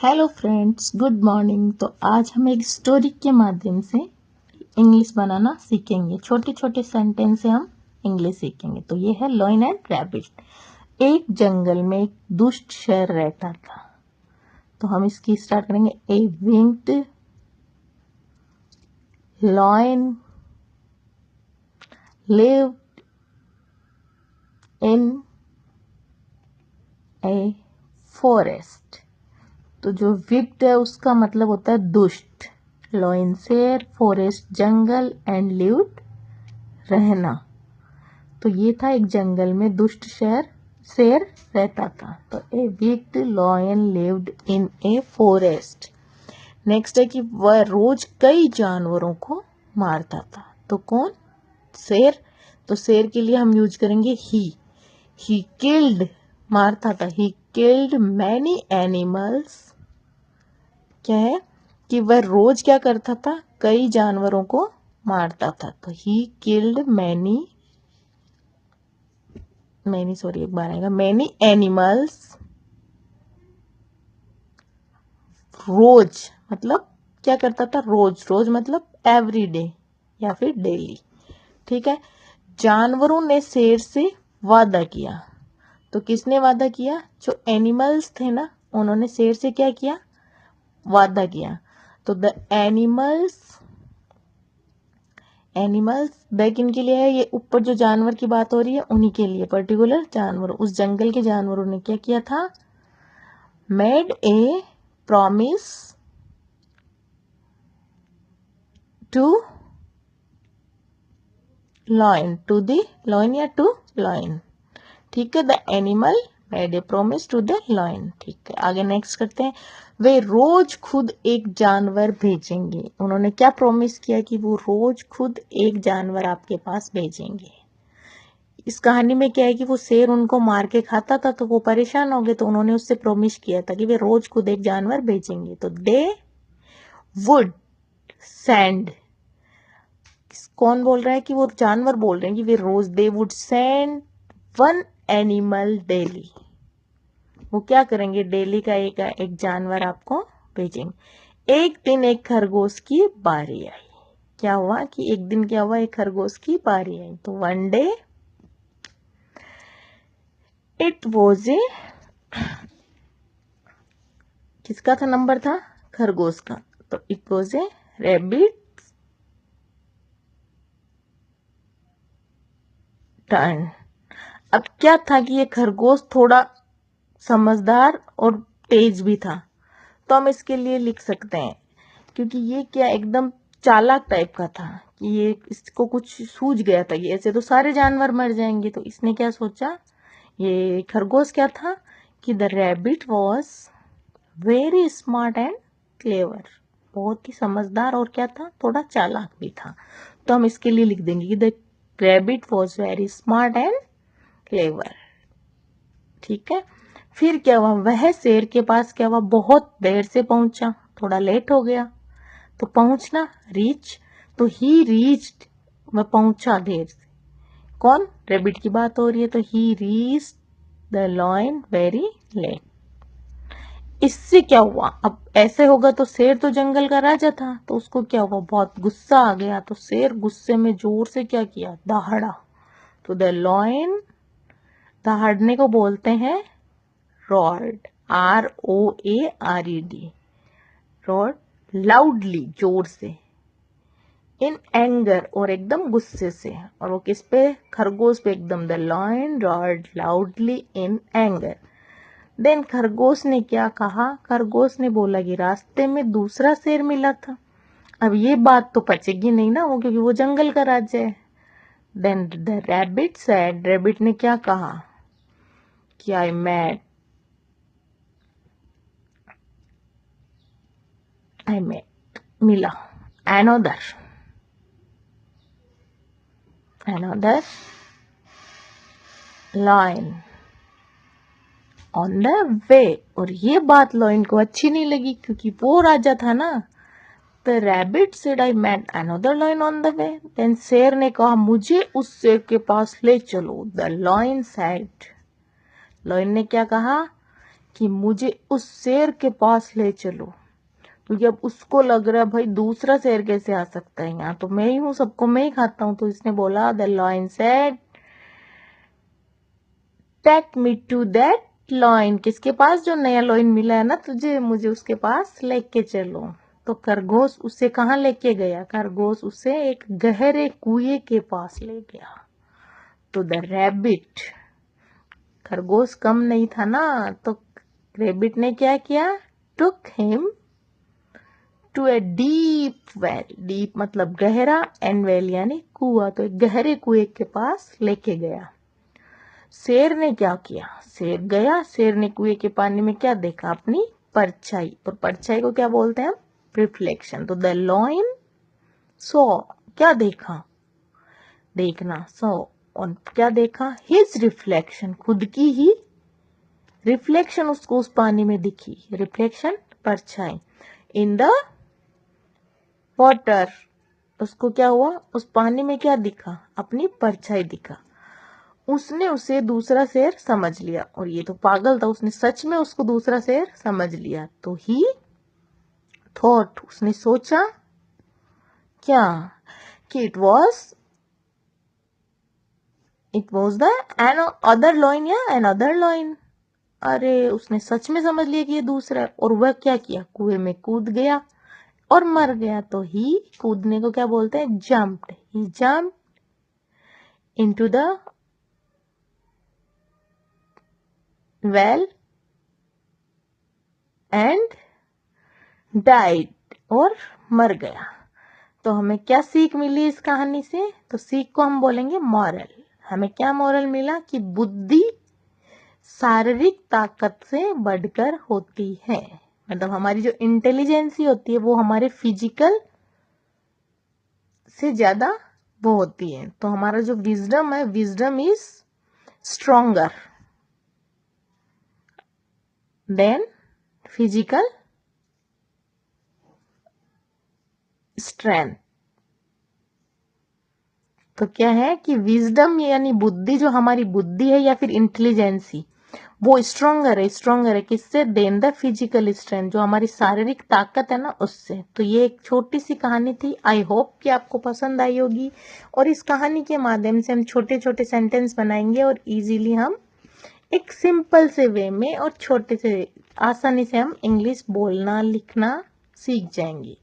Hello friends, good morning. तो आज हम एक स्टोरी के माध्यम से इंग्लिश बनाना सीखेंगे। छोटे छोटे सेंटेंस से हम इंग्लिश सीखेंगे। तो ये है लॉयन एंड रैबिट। एक जंगल में एक दुष्ट शेर रहता था। तो हम इसकी स्टार्ट करेंगे। A winged lion lived in a forest. तो जो विक्ड है उसका मतलब होता है दुष्ट, लॉयन शेर, फॉरेस्ट जंगल, एंड लिव्ड रहना। तो ये था एक जंगल में दुष्ट शेर रहता था। तो a wicked lion lived in a forest. Next है कि वह रोज कई जानवरों को मारता था। तो कौन? शेर। तो शेर के लिए हम यूज करेंगे ही किल्ड, मारता था। He killed many animals. क्या है कि वह रोज क्या करता था? कई जानवरों को मारता था। तो ही किल्ड मैनी एक बार आएगा। मैनी एनिमल्स रोज, मतलब क्या करता था? रोज मतलब एवरी डे या फिर डेली। ठीक है। जानवरों ने शेर से वादा किया। तो किसने वादा किया? जो एनिमल्स थे ना, उन्होंने शेर से क्या किया? वादा किया। तो द एनिमल्स द किन के लिए है? ये ऊपर जो जानवर की बात हो रही है उन्हीं के लिए, पर्टिकुलर जानवर। उस जंगल के जानवरों ने क्या किया था? Made a promise to lion, to the lion या टू लॉयन। ठीक है। The animal made a promise to the lion. ठीक है, आगे नेक्स्ट करते हैं। वे रोज खुद एक जानवर भेजेंगे। उन्होंने क्या प्रॉमिस किया कि वो रोज खुद एक जानवर आपके पास भेजेंगे। इस कहानी में क्या है कि वो शेर उनको मार के खाता था, तो वो परेशान हो गए। तो उन्होंने उससे प्रॉमिस किया था कि वे रोज खुद एक जानवर भेजेंगे। तो दे वुड सेंड, कौन बोल रहा है? कि वो जानवर बोल रहे हैं कि वे रोज, they would send one animal daily. वो क्या करेंगे? डेली का एक जानवर आपको भेजेंगे। एक दिन एक खरगोश की बारी आई। क्या हुआ कि एक दिन क्या हुआ? एक खरगोश की बारी आई। तो one day it was a, किसका था नंबर था? खरगोश का। तो it was a rabbit turn. अब क्या था कि ये खरगोश थोड़ा समझदार और तेज भी था। तो हम इसके लिए लिख सकते हैं, क्योंकि ये क्या एकदम चालाक टाइप का था कि ये, इसको कुछ सूझ गया था ये ऐसे तो सारे जानवर मर जाएंगे। तो इसने क्या सोचा? ये खरगोश क्या था कि the rabbit was very smart and clever. बहुत ही समझदार और क्या था? थोड़ा चालाक भी था। तो हम इसके लिए लिख देंगे कि the rabbit was very smart and clever. ठीक है। फिर क्या हुआ? वह शेर के पास क्या हुआ? बहुत देर से पहुंचा, थोड़ा लेट हो गया। तो पहुंचना, रीच। तो ही रीच्ड, वह पहुंचा देर से। कौन? रेबिट की बात हो रही है। तो he reached the lion very late. इससे क्या हुआ? अब ऐसे होगा तो शेर तो जंगल का राजा था, तो उसको क्या हुआ? बहुत गुस्सा आ गया। तो शेर गुस्से में जोर से क्या किया? दहाड़ा। तो द लॉयन, दहाड़ने को बोलते हैं रॉड, ROARED, रॉड। लाउडली, जोर से। इन एंगर, और एकदम गुस्से से। और वो किस पे? खरगोश पे एकदम। The lion roared loudly in anger. Then खरगोश ने क्या कहा? खरगोश ने बोला कि रास्ते में दूसरा शेर मिला था। अब ये बात तो पचेगी नहीं ना वो, क्योंकि वो जंगल का राज्य है। Then the rabbit said, rabbit ने क्या कहा कि आई मेट मिला another lion on the way। और ये बात लॉयन को अच्छी नहीं लगी, क्योंकि वो राजा था ना। The rabbit said I met another lion on the way। Then शेर ने कहा मुझे उस शेर के पास ले चलो। The lion said, लॉयन ने क्या कहा कि मुझे उस शेर के पास ले चलो, क्योंकि अब उसको लग रहा है भाई दूसरा शेर कैसे आ सकता है यहाँ, तो मैं ही हूँ, सबको मैं ही खाता हूँ। तो इसने बोला, the lion said take me to that lion, किसके पास, जो नया लॉयन मिला है ना तुझे, मुझे उसके पास लेके चलो। तो खरगोश उसे कहाँ लेके गया, खरगोश उसे एक गहरे कुएं के पास ले गया। तो द रैबिट, खरगोश कम नहीं था ना, तो रैबिट ने क्या किया, took him to a deep well, deep मतलब गहरा, एंड वेल यानी कुआं, तो एक गहरे कुएं के पास लेके गया। शेर ने क्या किया, शेर गया, शेर ने कुएं के पानी में क्या देखा, अपनी परछाई, और परछाई को क्या बोलते हैं हम, रिफ्लेक्शन। तो द लॉयन सो, क्या देखा, देखना, सो, और क्या देखा, हिज रिफ्लेक्शन, खुद की ही रिफ्लेक्शन उसको उस पानी में दिखी, रिफ्लेक्शन परछाई, इन द वाटर, उसको क्या हुआ, उस पानी में क्या दिखा, अपनी परछाई दिखा। उसने उसे दूसरा शेर समझ लिया, और ये तो पागल था, उसने सच में उसको दूसरा शेर समझ लिया। तो ही थॉट, उसने सोचा क्या, कि it was the another lion, या एन अदर लॉइन। अरे उसने सच में समझ लिया कि ये दूसरा है, और वह क्या किया, कुएं में कूद गया और मर गया। तो ही, कूदने को क्या बोलते हैं, jumped, he jumped into the well and died, और मर गया। तो हमें क्या सीख मिली इस कहानी से, तो सीख को हम बोलेंगे मॉरल। हमें क्या मॉरल मिला, कि बुद्धि शारीरिक ताकत से बढ़कर होती है, मतलब हमारी जो इंटेलिजेंसी होती है वो हमारे फिजिकल से ज्यादा वो होती है। तो हमारा जो विजडम है, wisdom is stronger then physical strength. तो क्या है कि विजडम यानी बुद्धि, जो हमारी बुद्धि है या फिर इंटेलिजेंसी, वो स्ट्रोंगर है किससे, देन द फिजिकल स्ट्रेंथ, जो हमारी शारीरिक ताकत है ना उससे। तो ये एक छोटी सी कहानी थी, आई होप कि आपको पसंद आई होगी, और इस कहानी के माध्यम से हम छोटे छोटे सेंटेंस बनाएंगे, और इजीली हम एक सिंपल से वे में और छोटे से आसानी से हम इंग्लिश बोलना लिखना सीख जाएंगे।